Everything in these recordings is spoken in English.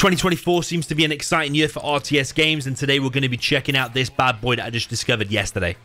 2024 seems to be an exciting year for RTS games, and today we're going to be checking out this bad boy that I just discovered yesterday.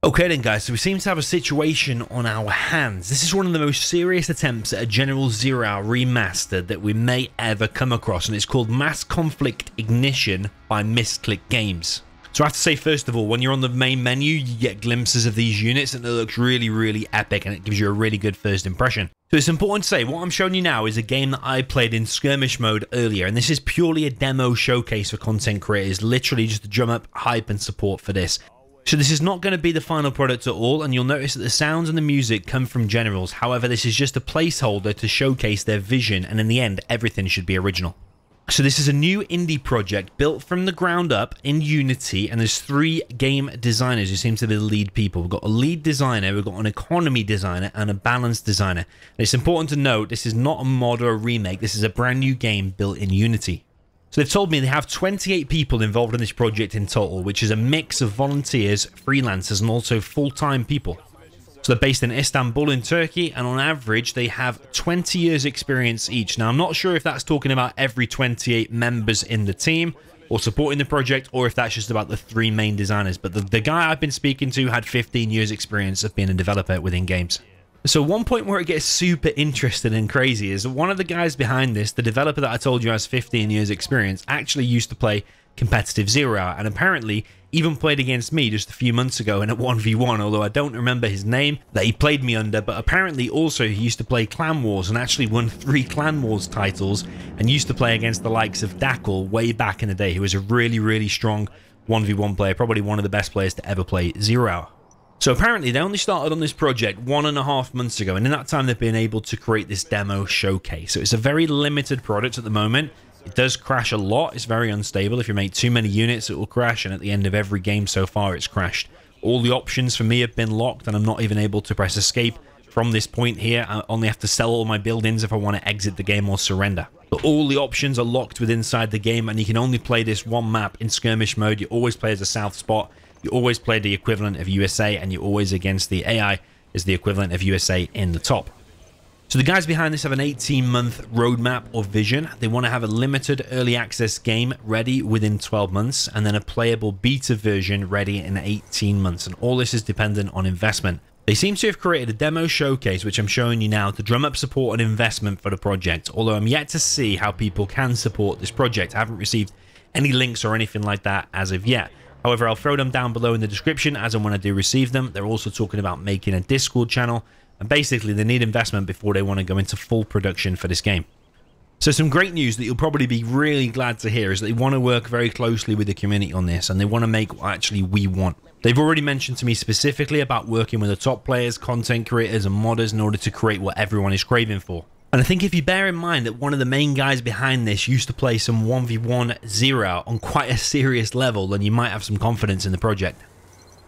Okay then guys, so we seem to have a situation on our hands. This is one of the most serious attempts at a Generals Zero Hour remastered that we may ever come across, and it's called Mass Conflict Ignition by Misclick Games. So I have to say, first of all, when you're on the main menu, you get glimpses of these units and it looks really, really epic, and it gives you a really good first impression. So it's important to say, what I'm showing you now is a game that I played in skirmish mode earlier, and this is purely a demo showcase for content creators, literally just to drum up hype and support for this. So this is not going to be the final product at all, and you'll notice that the sounds and the music come from Generals. However, this is just a placeholder to showcase their vision, and in the end, everything should be original. So this is a new indie project built from the ground up in Unity, and there's 3 game designers who seem to be the lead people. We've got a lead designer, we've got an economy designer, and a balance designer. And it's important to note, this is not a mod or a remake, this is a brand new game built in Unity. So they've told me they have 28 people involved in this project in total, which is a mix of volunteers, freelancers, and also full-time people. So they're based in Istanbul in Turkey, and on average they have 20 years experience each. Now I'm not sure if that's talking about every 28 members in the team or supporting the project, or if that's just about the 3 main designers, but the guy I've been speaking to had 15 years experience of being a developer within games. So one point where it gets super interesting and crazy is that one of the guys behind this, the developer that I told you has 15 years experience, actually used to play competitive Zero Hour, and apparently even played against me just a few months ago in a 1v1, although I don't remember his name that he played me under. But apparently also he used to play Clan Wars and actually won 3 Clan Wars titles, and used to play against the likes of Dackle way back in the day, who was a really, really strong 1v1 player, probably one of the best players to ever play Zero Hour. So apparently they only started on this project 1.5 months ago, and in that time they've been able to create this demo showcase. So it's a very limited product at the moment. It does crash a lot, it's very unstable. If you make too many units it will crash, and at the end of every game so far it's crashed. All the options for me have been locked, and I'm not even able to press escape from this point here. I only have to sell all my buildings if I want to exit the game or surrender. But all the options are locked within inside the game, and you can only play this one map in skirmish mode. You always play as a south spot. You always play the equivalent of USA, and you're always against the AI as the equivalent of USA in the top. So the guys behind this have an 18-month roadmap or vision. They want to have a limited early access game ready within 12 months, and then a playable beta version ready in 18 months. And all this is dependent on investment. They seem to have created a demo showcase, which I'm showing you now, to drum up support and investment for the project. Although I'm yet to see how people can support this project. I haven't received any links or anything like that as of yet. However, I'll throw them down below in the description as and when I do receive them. They're also talking about making a Discord channel, and basically they need investment before they want to go into full production for this game. So some great news that you'll probably be really glad to hear is that they want to work very closely with the community on this, and they want to make what actually we want. They've already mentioned to me specifically about working with the top players, content creators, and modders in order to create what everyone is craving for. And I think if you bear in mind that one of the main guys behind this used to play some 1v1 Zero Hour on quite a serious level, then you might have some confidence in the project.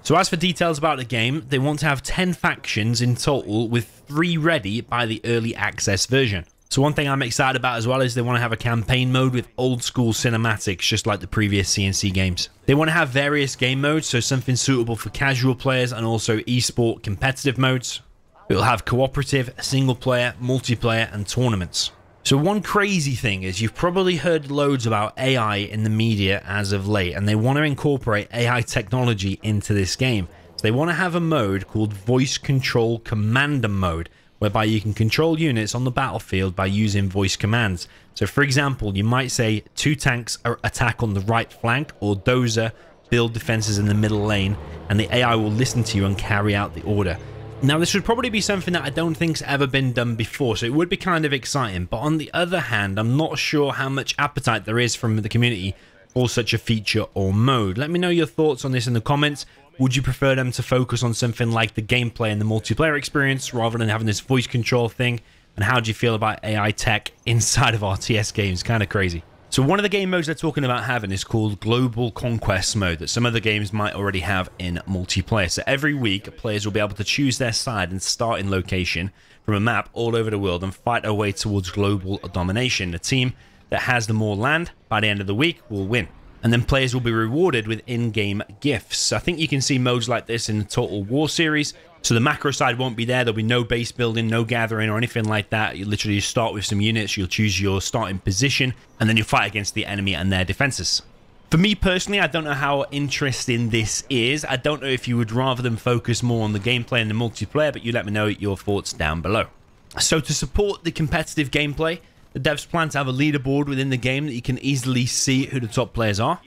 So as for details about the game, they want to have 10 factions in total, with 3 ready by the early access version. So one thing I'm excited about as well is they want to have a campaign mode with old school cinematics, just like the previous CNC games. They want to have various game modes, so something suitable for casual players and also esport competitive modes. It will have cooperative, single player, multiplayer, and tournaments. So one crazy thing is you've probably heard loads about AI in the media as of late, and they want to incorporate AI technology into this game. So they want to have a mode called Voice Control Commander Mode, whereby you can control units on the battlefield by using voice commands. So for example, you might say 2 tanks attack on the right flank, or Dozer build defenses in the middle lane, and the AI will listen to you and carry out the order. Now, this would probably be something that I don't think's ever been done before, so it would be kind of exciting. But on the other hand, I'm not sure how much appetite there is from the community for such a feature or mode. Let me know your thoughts on this in the comments. Would you prefer them to focus on something like the gameplay and the multiplayer experience rather than having this voice control thing? And how do you feel about AI tech inside of RTS games? Kind of crazy. So one of the game modes they're talking about having is called Global Conquest mode that some other games might already have in multiplayer. So every week, players will be able to choose their side and starting location from a map all over the world and fight their way towards global domination. The team that has the more land by the end of the week will win. And then players will be rewarded with in-game gifts. I think you can see modes like this in the Total War series. So the macro side won't be there. There'll be no base building, no gathering or anything like that. You literally start with some units. You'll choose your starting position and then you fight against the enemy and their defenses. For me personally, I don't know how interesting this is. I don't know if you would rather them focus more on the gameplay and the multiplayer, but you let me know your thoughts down below. So to support the competitive gameplay, the devs plan to have a leaderboard within the game that you can easily see who the top players are.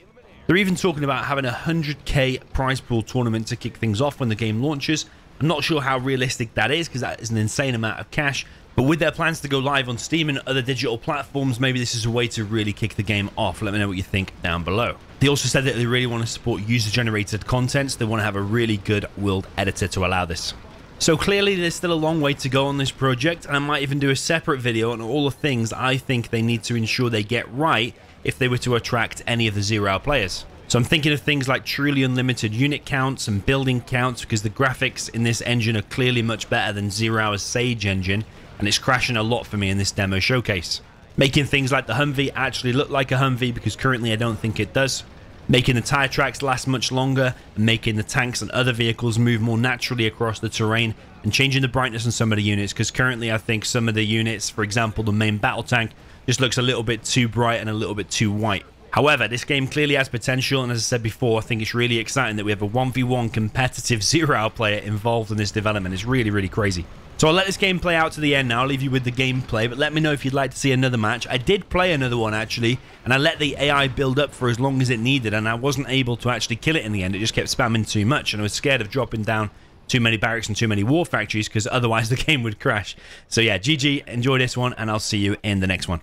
They're even talking about having a 100k prize pool tournament to kick things off when the game launches. I'm not sure how realistic that is because that is an insane amount of cash. But with their plans to go live on Steam and other digital platforms, maybe this is a way to really kick the game off. Let me know what you think down below. They also said that they really want to support user-generated content. So they want to have a really good world editor to allow this. So clearly there's still a long way to go on this project, and I might even do a separate video on all the things I think they need to ensure they get right if they were to attract any of the Zero Hour players. So I'm thinking of things like truly unlimited unit counts and building counts, because the graphics in this engine are clearly much better than Zero Hour's Sage engine, and it's crashing a lot for me in this demo showcase. Making things like the Humvee actually look like a Humvee, because currently I don't think it does. Making the tire tracks last much longer, and making the tanks and other vehicles move more naturally across the terrain, and changing the brightness on some of the units, because currently I think some of the units, for example the main battle tank, just looks a little bit too bright and a little bit too white. However, this game clearly has potential, and as I said before, I think it's really exciting that we have a 1v1 competitive Zero Hour player involved in this development. It's really, really crazy. So I'll let this game play out to the end now. I'll leave you with the gameplay, but let me know if you'd like to see another match. I did play another one, actually, and I let the AI build up for as long as it needed, and I wasn't able to actually kill it in the end. It just kept spamming too much, and I was scared of dropping down too many barracks and too many war factories, because otherwise the game would crash. So yeah, GG, enjoy this one, and I'll see you in the next one.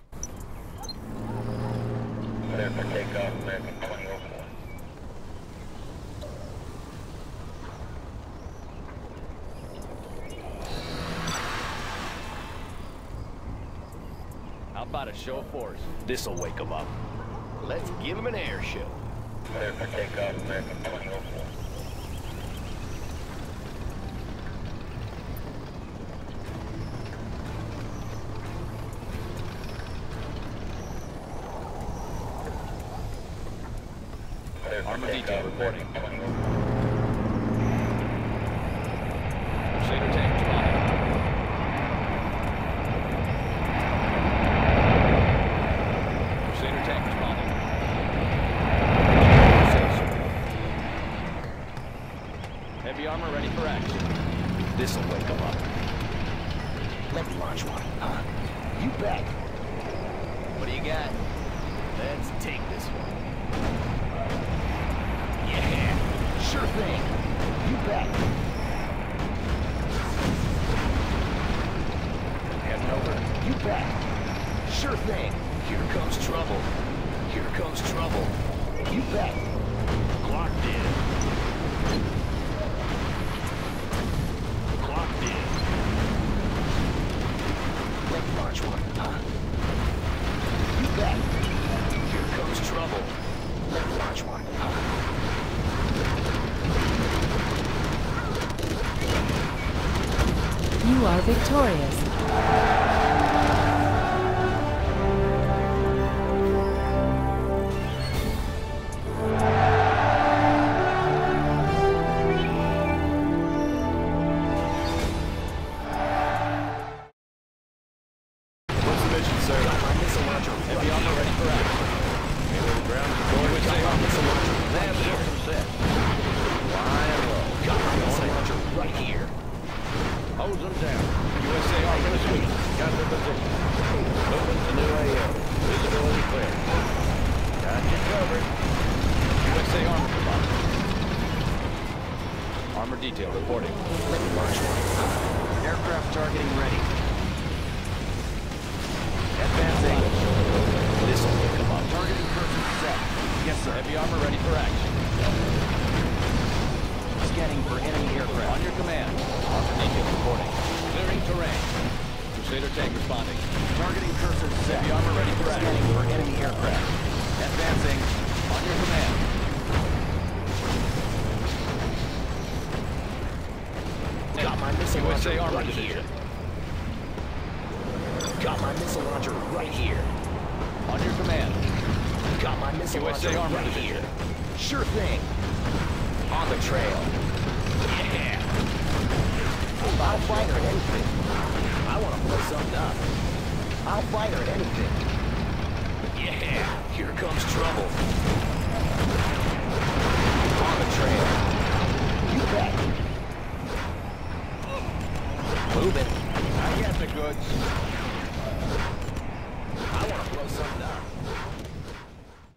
How about a show of force? This'll wake them up. Let's give them an air show. Armor detail reporting. Crusader Tank spotted. Crusader Tank spotted. Heavy armor ready for action. This'll wake them up. Let's launch one, huh? You bet. What do you got? Let's take this one. Yeah, sure thing. You bet. Heading over. You bet. Sure thing. Here comes trouble. Here comes trouble. You bet. Locked in. Locked in. Let's launch one, huh? You bet. Here comes trouble. Let's launch one, huh? You are victorious. What's the mission, sir? Missile launcher. Heavy armor ready for action. Ground control. USA missile launcher. Lab system set. Flying low. Got my missile launcher right here. Hose them down. USA Army suite. Got their position. Moving to new AO. Visibility clear. Got you covered. USA Army spotted. Armor detail reporting. Let's launch one. Aircraft targeting ready. Advance angle. This'll pick them up. Targeting person set. Yes, sir. Heavy armor ready for action. Scanning for enemy aircraft. On your command. Armor reporting. Clearing terrain. Crusader Tank responding. Targeting cursor set. Heavy armor ready for action. Scanning for enemy aircraft. Advancing. On your command. Got my missile launcher Armor right Division. here. Got my missile launcher right here. On your command. Got my missile launcher Armor right Division. here. Sure thing. On the trail. Yeah. I'll fight her at anything. I want to blow something up. I'll fight her at anything. Yeah. Here comes trouble.